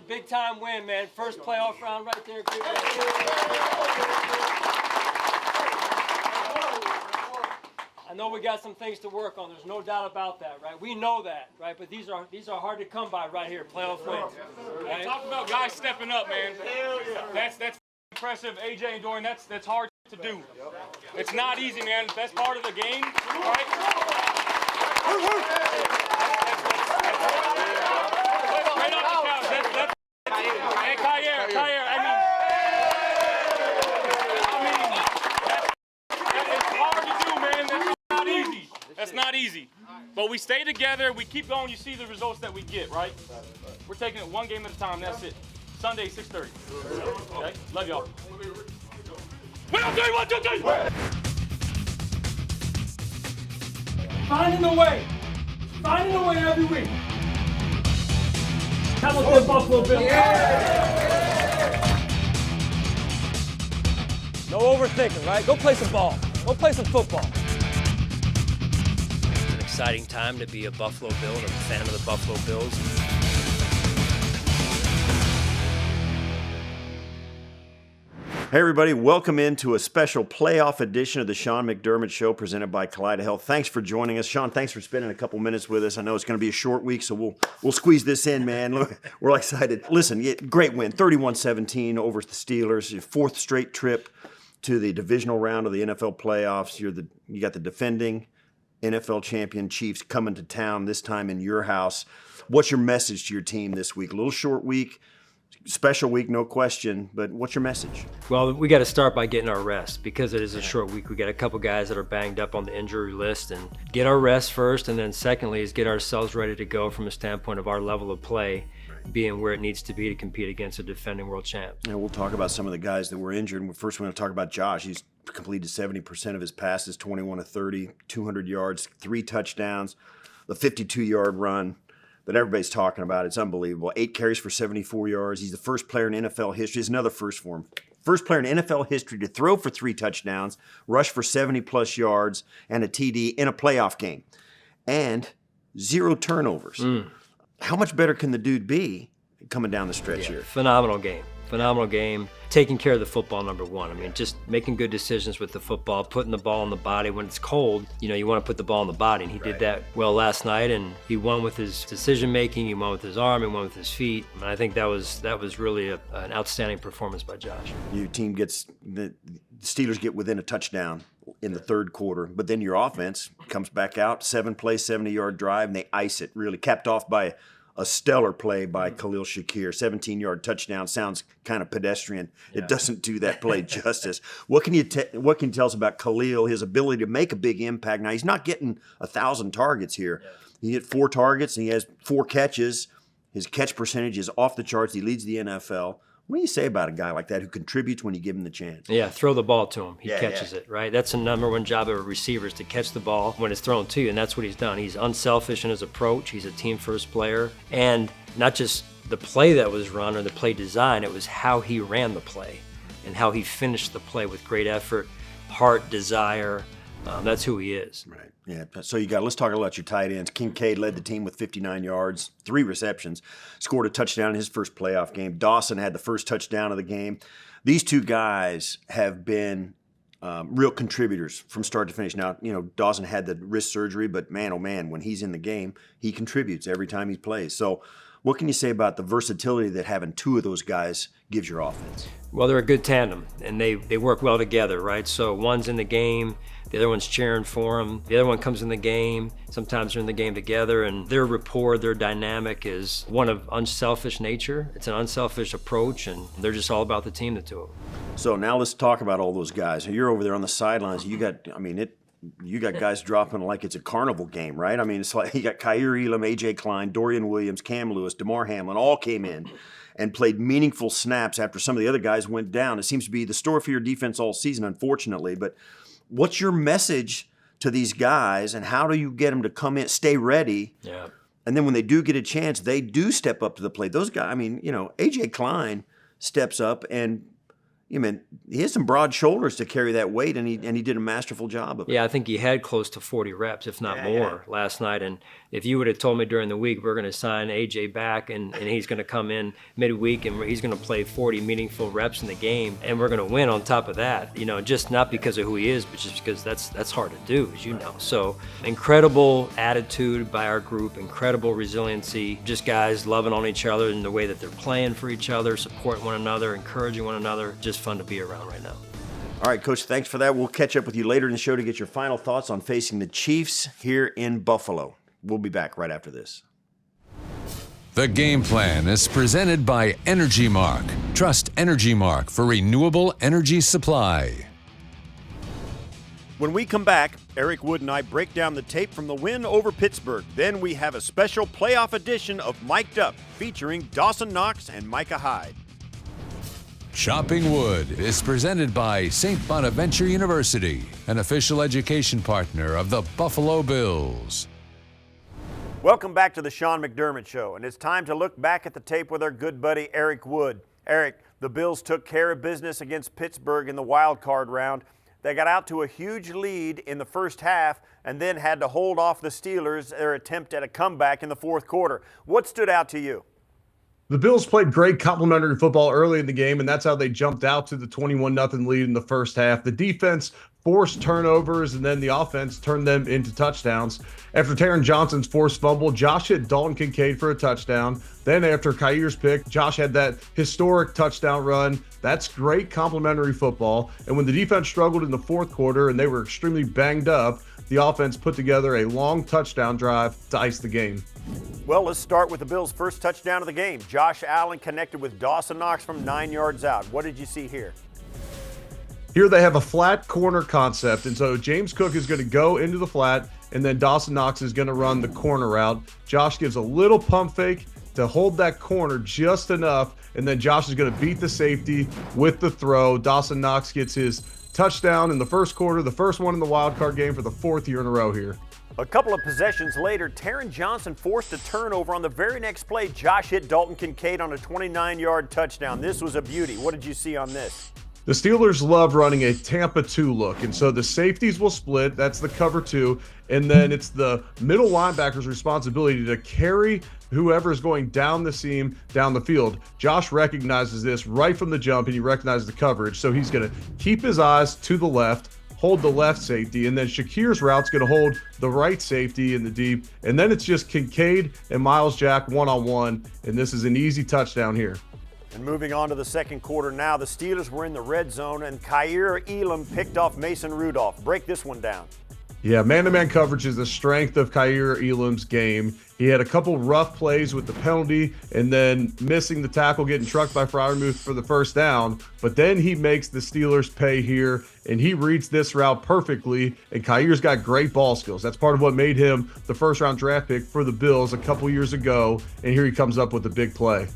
big time win, man. First playoff round right there. Great win. I know we got some things to work on. There's no doubt about that, right? We know that, right? But these are hard to come by right here, playoff wins. Right? Talk about guys stepping up, man. That's impressive, AJ and Dorian. That's hard to do. It's not easy, man. That's part of the game, right? Right off the couch. Hey, Kaleida, it's hard to do, man. That's not easy. But we stay together. We keep going. You see the results that we get, right? We're taking it one game at a time. That's it. Sunday, 6:30. Okay? Love y'all. Wait, I'm doing 1, 2, 3. Finding a way every week. How about the Buffalo Bills? No overthinking, right? Go play some ball. Go play some football. It's an exciting time to be a Buffalo Bill and a fan of the Buffalo Bills. Hey everybody, welcome into a special playoff edition of the Sean McDermott Show presented by Kaleida Health. Thanks for joining us. Sean, thanks for spending a couple minutes with us. I know it's going to be a short week, so we'll squeeze this in, man. We're excited. Listen, great win, 31-17 over the Steelers. Your fourth straight trip to the divisional round of the NFL playoffs. You got the defending NFL champion Chiefs coming to town, this time in your house. What's your message to your team this week? A little short week. Special week, no question, but what's your message? Well, we got to start by getting our rest because it is a short week. We got a couple guys that are banged up on the injury list, and get our rest first, and then secondly is get ourselves ready to go from a standpoint of our level of play being where it needs to be to compete against a defending world champ. And we'll talk about some of the guys that were injured. First, we're going to talk about Josh. He's completed 70% of his passes, 21 of 30, 200 yards, 3 touchdowns, the 52-yard run that everybody's talking about. It's unbelievable. 8 carries for 74 yards. He's the first player in NFL history. It's another first for him. First player in NFL history to throw for 3 touchdowns, rush for 70-plus yards, and a TD in a playoff game. And 0 turnovers. How much better can the dude be coming down the stretch here? Phenomenal game. Taking care of the football, number one. I mean, just making good decisions with the football, putting the ball in the body. When it's cold, you want to put the ball in the body, and he did that well last night, and he won with his decision-making, he won with his arm, he won with his feet. And I think that was really an outstanding performance by Josh. Your team the Steelers get within a touchdown in the third quarter, but then your offense comes back out, 7-play, 70-yard drive, and they ice it, really capped off by a stellar play by Khalil Shakir, 17-yard touchdown. Sounds kind of pedestrian. Yeah. It doesn't do that play justice. What can you tell us about Khalil, his ability to make a big impact? Now, he's not getting 1,000 targets here. Yeah. He hit 4 targets, and he has 4 catches. His catch percentage is off the charts. He leads the NFL. What do you say about a guy like that who contributes when you give him the chance? Yeah, throw the ball to him. He catches it, right? That's the number one job of a receiver is to catch the ball when it's thrown to you, and that's what he's done. He's unselfish in his approach. He's a team-first player. And not just the play that was run or the play design, it was how he ran the play and how he finished the play with great effort, heart, desire. That's who he is. Right. Yeah. So let's talk about your tight ends. Kincaid led the team with 59 yards, 3 receptions, scored a touchdown in his first playoff game. Dawson had the first touchdown of the game. These 2 guys have been real contributors from start to finish. Now, Dawson had the wrist surgery, but man, oh man, when he's in the game, he contributes every time he plays. So what can you say about the versatility that having 2 of those guys gives your offense? Well, they're a good tandem, and they work well together, right? So one's in the game, the other one's cheering for him, the other one comes in the game, sometimes they're in the game together, and their rapport, their dynamic is one of unselfish nature. It's an unselfish approach, and they're just all about the team, the 2 of them. So now let's talk about all those guys. You're over there on the sidelines. You got guys dropping like it's a carnival game, right? I mean, it's like you got Kaiir Elam, A.J. Klein, Dorian Williams, Cam Lewis, DeMar Hamlin, all came in and played meaningful snaps after some of the other guys went down. It seems to be the story for your defense all season, unfortunately. But what's your message to these guys, and how do you get them to come in, stay ready? Yeah. And then when they do get a chance, they do step up to the plate. Those guys, A.J. Klein steps up and he has some broad shoulders to carry that weight, and he did a masterful job of it. Yeah, I think he had close to 40 reps, if not more, last night. And if you would have told me during the week we're going to sign AJ back and he's going to come in midweek and he's going to play 40 meaningful reps in the game and we're going to win on top of that, just not because of who he is, but just because that's hard to do, as you know. So incredible attitude by our group, incredible resiliency, just guys loving on each other in the way that they're playing for each other, supporting one another, encouraging one another. Just fun to be around right now. All right, Coach, thanks for that. We'll catch up with you later in the show to get your final thoughts on facing the Chiefs here in Buffalo. We'll be back right after this. The Game Plan is presented by Energy Mark. Trust Energy Mark for renewable energy supply. When we come back, Eric Wood and I break down the tape from the win over Pittsburgh. Then we have a special playoff edition of Mic'd Up featuring Dawson, Knox, and Micah Hyde. Shopping Wood is presented by St. Bonaventure University, an official education partner of the Buffalo Bills. Welcome back to the Sean McDermott Show, and it's time to look back at the tape with our good buddy Eric Wood. Eric, the Bills took care of business against Pittsburgh in the wild card round. They got out to a huge lead in the first half and then had to hold off the Steelers, their attempt at a comeback in the fourth quarter. What stood out to you? The Bills played great complementary football early in the game, and that's how they jumped out to the 21-0 lead in the first half. The defense forced turnovers, and then the offense turned them into touchdowns. After Taron Johnson's forced fumble, Josh hit Dalton Kincaid for a touchdown. Then after Khair's pick, Josh had that historic touchdown run. That's great complementary football. And when the defense struggled in the fourth quarter and they were extremely banged up, the offense put together a long touchdown drive to ice the game. Well, let's start with the Bills' first touchdown of the game. Josh Allen connected with Dawson Knox from 9 yards out. What did you see here? Here they have a flat corner concept, and so James Cook is going to go into the flat, and then Dawson Knox is going to run the corner route. Josh gives a little pump fake to hold that corner just enough, and then Josh is going to beat the safety with the throw. Dawson Knox gets his touchdown in the first quarter, the first one in the wild card game for the fourth year in a row here. A couple of possessions later, Taron Johnson forced a turnover. On the very next play, Josh hit Dalton Kincaid on a 29-yard touchdown. This was a beauty. What did you see on this? The Steelers love running a Tampa 2 look, and so the safeties will split. That's the cover 2, and then it's the middle linebacker's responsibility to carry whoever is going down the seam, down the field. Josh recognizes this right from the jump, and he recognizes the coverage, so he's going to keep his eyes to the left, hold the left safety, and then Shakir's route's going to hold the right safety in the deep, and then it's just Kincaid and Miles Jack one-on-one, and this is an easy touchdown here. And moving on to the second quarter now, the Steelers were in the red zone, and Kaiir Elam picked off Mason Rudolph. Break this one down. Yeah, man-to-man coverage is the strength of Kaiir Elam's game. He had a couple rough plays with the penalty and then missing the tackle, getting trucked by Freiermuth for the first down. But then he makes the Steelers pay here, and he reads this route perfectly, and Khair's got great ball skills. That's part of what made him the first-round draft pick for the Bills a couple years ago, and here he comes up with a big play.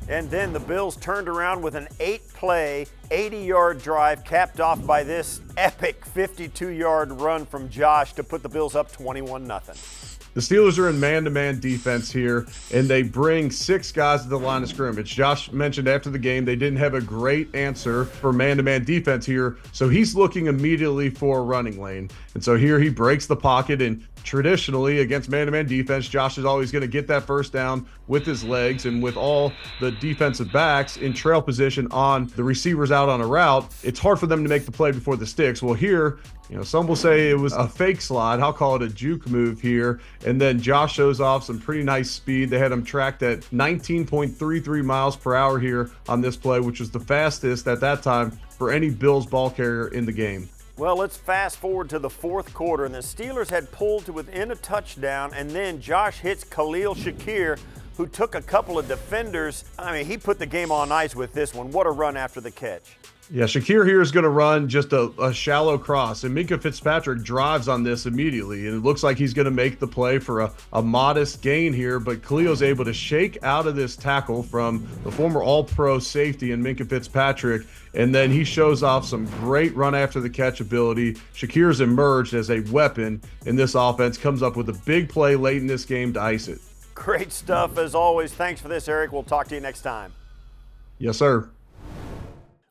And then the Bills turned around with an 8-play, 80-yard drive capped off by this epic 52-yard run from Josh to put the Bills up 21-0. The Steelers are in man-to-man defense here, and they bring 6 guys to the line of scrimmage. Josh mentioned after the game they didn't have a great answer for man-to-man defense here, so he's looking immediately for a running lane. And so here he breaks the pocket, and traditionally against man-to-man defense, Josh is always going to get that first down with his legs, and with all the defensive backs in trail position on the receivers out on a route, it's hard for them to make the play before the sticks. Well, here, some will say it was a fake slide. I'll call it a juke move here. And then Josh shows off some pretty nice speed. They had him tracked at 19.33 miles per hour here on this play, which was the fastest at that time for any Bills ball carrier in the game. Well, let's fast forward to the fourth quarter, and the Steelers had pulled to within a touchdown, and then Josh hits Khalil Shakir, who took a couple of defenders. He put the game on ice with this one. What a run after the catch. Yeah, Shakir here is going to run just a shallow cross, and Micah Fitzpatrick drives on this immediately, and it looks like he's going to make the play for a modest gain here, but Khalil's able to shake out of this tackle from the former All-Pro safety and Micah Fitzpatrick, and then he shows off some great run after the catch ability. Shakir's emerged as a weapon in this offense, comes up with a big play late in this game to ice it. Great stuff as always. Thanks for this, Eric. We'll talk to you next time. Yes, sir.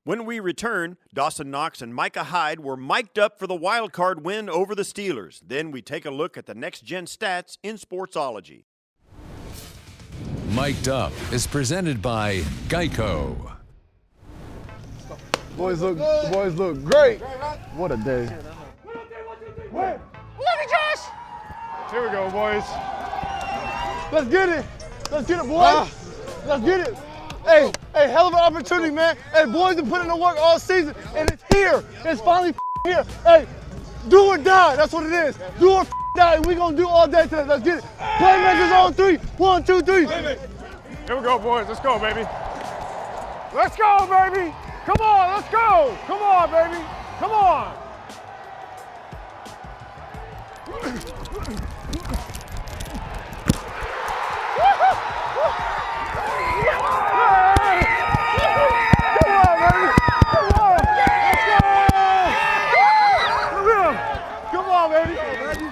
When we return, Dawson, Knox, and Micah Hyde were mic'd up for the wild card win over the Steelers. Then we take a look at the next-gen stats in Sportsology. Mic'd Up is presented by Geico. Boys look great. What a day. Love you, Josh! Here we go, boys. Let's get it. Let's get it, boys. Let's get it. Hey, hell of an opportunity, man. Hey, boys have put in the work all season, and it's here. It's finally here. Hey, do or die. That's what it is. Do or die. We gonna do all day today. Let's get it. Playmakers on three. 1, 2, 3. Here we go, boys. Let's go, baby. Let's go, baby. Come on, let's go. Come on, baby. Come on.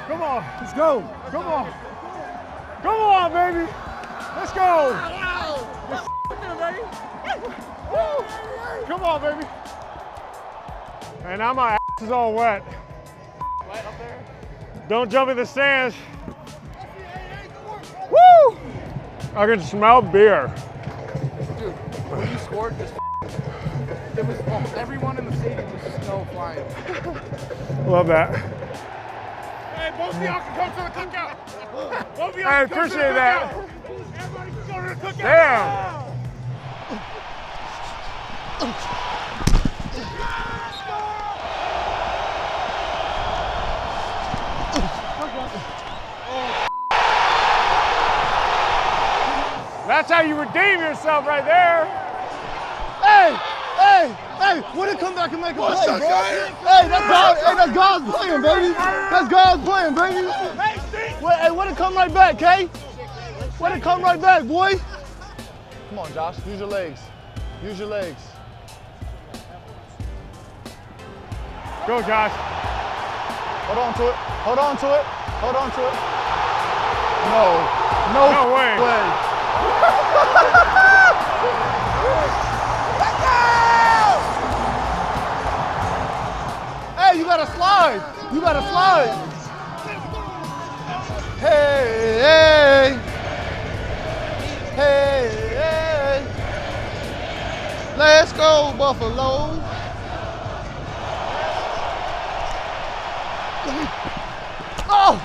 Come on, let's go. Come on. Come on, baby. Let's go. Come on, baby. And now my ass is all wet. Wet up there? Don't jump in the stands. Woo! I can smell beer. Dude, when you scored this, it was everyone in the stadium was snow flying. Love that. Hey, both of y'all can come to the cookout. Both of y'all I can come to the appreciate that. cookout. Everybody can go to the cookout. Damn. That's how you redeem yourself right there. Hey, way to come back and make a play, bro. Hey, that's God's playing, baby. That's God's playing, baby. Hey, way to come right back, Kay. Way to come right back, boy. Come on, Josh, use your legs. Use your legs. Go, Josh. Hold on to it. Hold on to it. Hold on to it. No way. Hey, you gotta slide. You gotta slide. Hey. Let's go, Buffalo. Oh!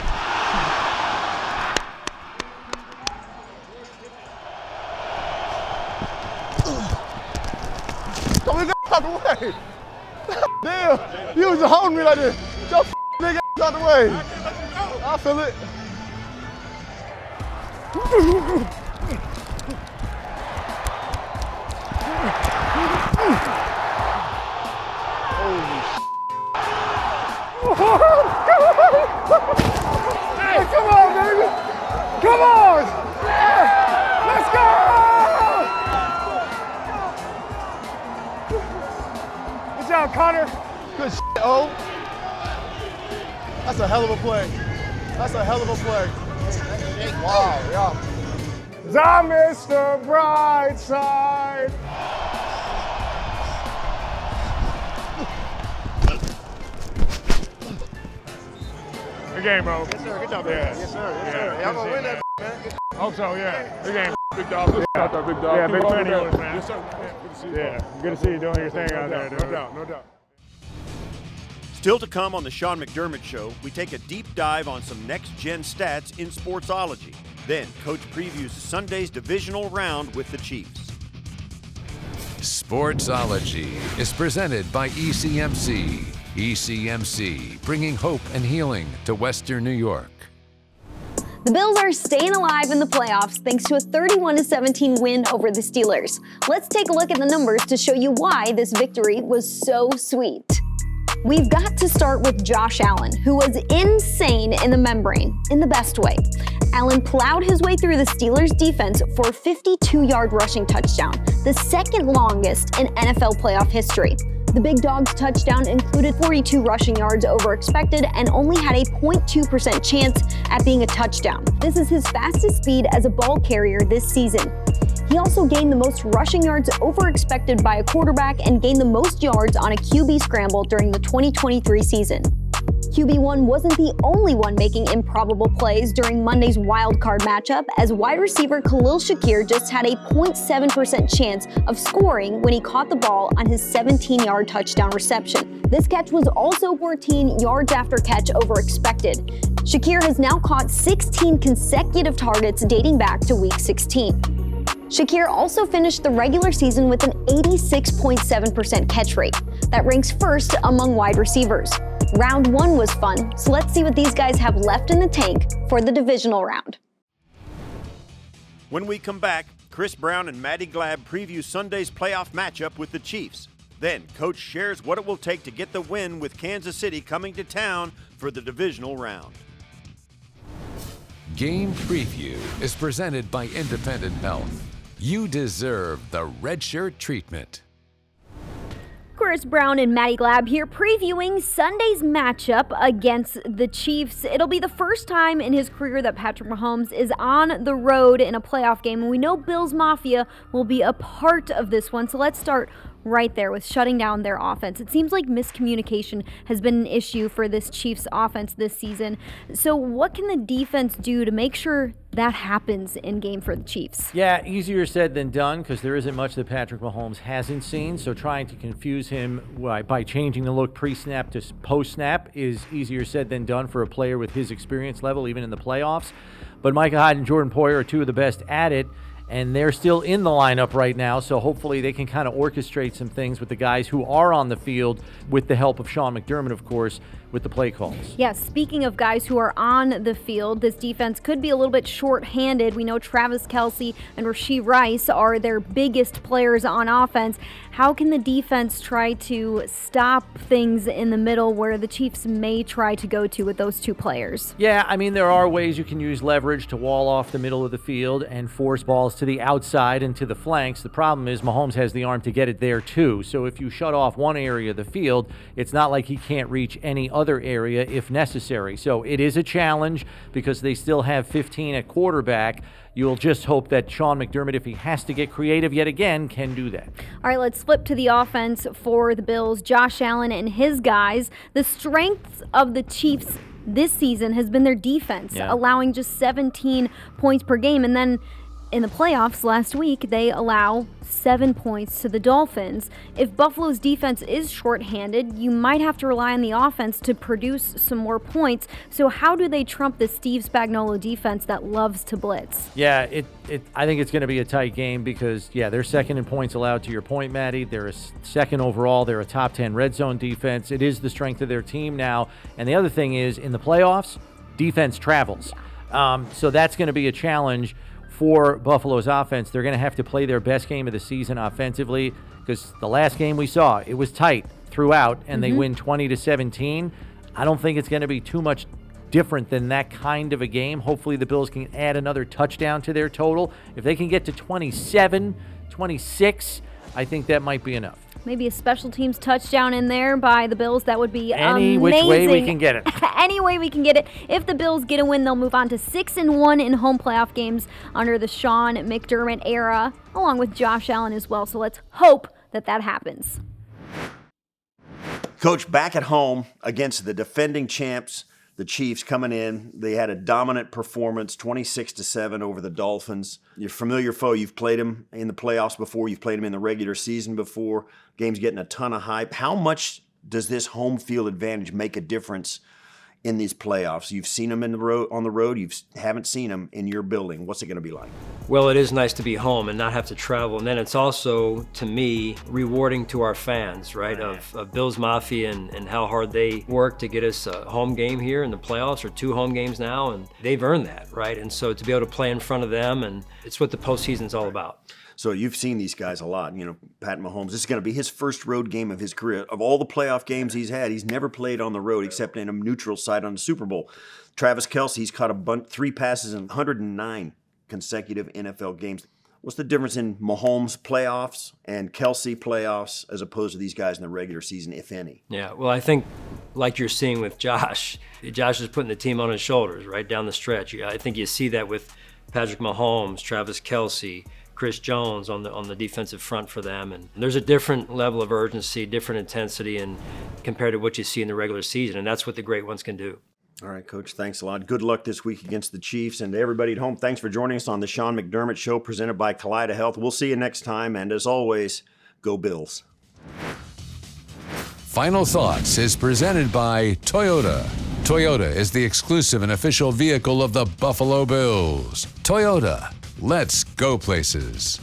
Don't get out the way. Damn, you was holding me like this. Get your big ass out the way. I feel it. Hey, come on, baby. Come on. Let's go. Good job, Connor. Good shit, O. That's a hell of a play. That's a hell of a play. Wow, yeah. I missed the bright side. Good game, bro. Yes, sir. Good job, man. Yes, sir. Yes, sir. Y'all gonna win that, man. Hope so, yeah. Good game. Big dog. Big dog. Yeah, big fan of yours, man. Yes, sir. Good to see you. Yeah, good to see you doing your thing out there, dude. No doubt, no doubt. Still to come on the Sean McDermott Show, we take a deep dive on some next-gen stats in Sportsology. Then, Coach previews Sunday's divisional round with the Chiefs. Sportsology is presented by ECMC. ECMC, bringing hope and healing to Western New York. The Bills are staying alive in the playoffs thanks to a 31-17 win over the Steelers. Let's take a look at the numbers to show you why this victory was so sweet. We've got to start with Josh Allen, who was insane in the membrane, in the best way. Allen plowed his way through the Steelers' defense for a 52-yard rushing touchdown, the second longest in NFL playoff history. The Big Dog's touchdown included 42 rushing yards over expected and only had a 0.2% chance at being a touchdown. This is his fastest speed as a ball carrier this season. He He also gained the most rushing yards over expected by a quarterback and gained the most yards on a QB scramble during the 2023 season. QB1 wasn't the only one making improbable plays during Monday's wildcard matchup, as wide receiver Khalil Shakir just had a 0.7% chance of scoring when he caught the ball on his 17-yard touchdown reception. This catch was also 14 yards after catch over expected. Shakir has now caught 16 consecutive targets dating back to Week 16. Shakir also finished the regular season with an 86.7% catch rate. That ranks first among wide receivers. Round 1 was fun, so let's see what these guys have left in the tank for the divisional round. When we come back, Chris Brown and Maddy Glab preview Sunday's playoff matchup with the Chiefs. Then, Coach shares what it will take to get the win with Kansas City coming to town for the divisional round. Game Preview is presented by Independent Health. You deserve the red shirt treatment. Chris Brown and Maddy Glab here previewing Sunday's matchup against the Chiefs. It'll be the first time in his career that Patrick Mahomes is on the road in a playoff game, and we know Bills Mafia will be a part of this one. So let's start right there with shutting down their offense. It seems like miscommunication has been an issue for this Chiefs offense this season. So what can the defense do to make sure that happens in game for the Chiefs? Yeah, easier said than done because there isn't much that Patrick Mahomes hasn't seen. So trying to confuse him by changing the look pre-snap to post-snap is easier said than done for a player with his experience level, even in the playoffs. But Micah, Hyde, and Jordan Poyer are two of the best at it. And they're still in the lineup right now, so hopefully they can kind of orchestrate some things with the guys who are on the field with the help of Sean McDermott, of course, with the play calls. Yes, speaking of guys who are on the field, this defense could be a little bit short-handed. We know Travis Kelce and Rashee Rice are their biggest players on offense. How can the defense try to stop things in the middle where the Chiefs may try to go to with those two players? Yeah, I mean, there are ways you can use leverage to wall off the middle of the field and force balls to the outside and to the flanks. The problem is Mahomes has the arm to get it there too. So if you shut off one area of the field, it's not like he can't reach any other area if necessary. So it is a challenge because they still have 15 at quarterback. You'll just hope that Sean McDermott, if he has to get creative yet again, can do that. All right, let's flip to the offense for the Bills. Josh Allen and his guys. The strengths of the Chiefs this season has been their defense, allowing just 17 points per game. And then in the playoffs last week, they allow 7 points to the Dolphins. If Buffalo's defense is shorthanded, you might have to rely on the offense to produce some more points. So how do they trump the Steve Spagnuolo defense that loves to blitz? Yeah, I think it's going to be a tight game because, they're second in points allowed, to your point, Maddy. They're a second overall. They're a top 10 red zone defense. It is the strength of their team now. And the other thing is, in the playoffs, defense travels. So that's going to be a challenge for Buffalo's offense. They're going to have to play their best game of the season offensively because the last game we saw, it was tight throughout, and they win 20-17. I don't think it's going to be too much different than that kind of a game. Hopefully the Bills can add another touchdown to their total. If they can get to 27, 26, I think that might be enough. Maybe a special teams touchdown in there by the Bills. That would be Any amazing. which way we can get it. Any way we can get it. If the Bills get a win, they'll move on to 6-1 in home playoff games under the Sean McDermott era, along with Josh Allen as well. So let's hope that that happens. Coach, back at home against the defending champs, the Chiefs coming in, they had a dominant performance, 26-7 over the Dolphins. Your familiar foe, you've played them in the playoffs before, you've played them in the regular season before. Game's getting a ton of hype. How much does this home field advantage make a difference in these playoffs? You've seen them on the road. You haven't seen them in your building. What's it going to be like? Well, it is nice to be home and not have to travel. And then it's also, to me, rewarding to our fans, right, of Bills Mafia and how hard they work to get us a home game here in the playoffs, or 2 home games now, and they've earned that, right? And so to be able to play in front of them, and it's what the postseason's all about. So you've seen these guys a lot. Pat Mahomes, this is going to be his first road game of his career. Of all the playoff games he's had, he's never played on the road except in a neutral site on the Super Bowl. Travis Kelce, he's caught 3 passes in 109 consecutive NFL games. What's the difference in Mahomes playoffs and Kelce playoffs as opposed to these guys in the regular season, if any? Yeah, well, I think like you're seeing with Josh is putting the team on his shoulders right down the stretch. I think you see that with Patrick Mahomes, Travis Kelce, Chris Jones on the defensive front for them. And there's a different level of urgency, different intensity, and compared to what you see in the regular season. And that's what the great ones can do. All right, Coach, thanks a lot. Good luck this week against the Chiefs. And to everybody at home, thanks for joining us on the Sean McDermott Show presented by Kaleida Health. We'll see you next time. And as always, go Bills. Final Thoughts is presented by Toyota. Toyota is the exclusive and official vehicle of the Buffalo Bills. Toyota, let's go places.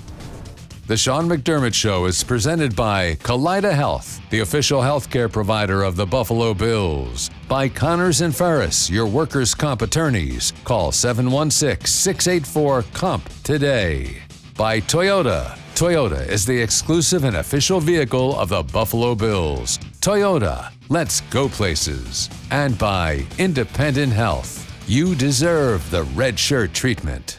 The Sean McDermott Show is presented by Kaleida Health, the official healthcare provider of the Buffalo Bills. By Connors and Ferris, your workers' comp attorneys. Call 716-684-COMP today. By Toyota. Toyota is the exclusive and official vehicle of the Buffalo Bills. Toyota, let's go places. And by Independent Health. You deserve the red shirt treatment.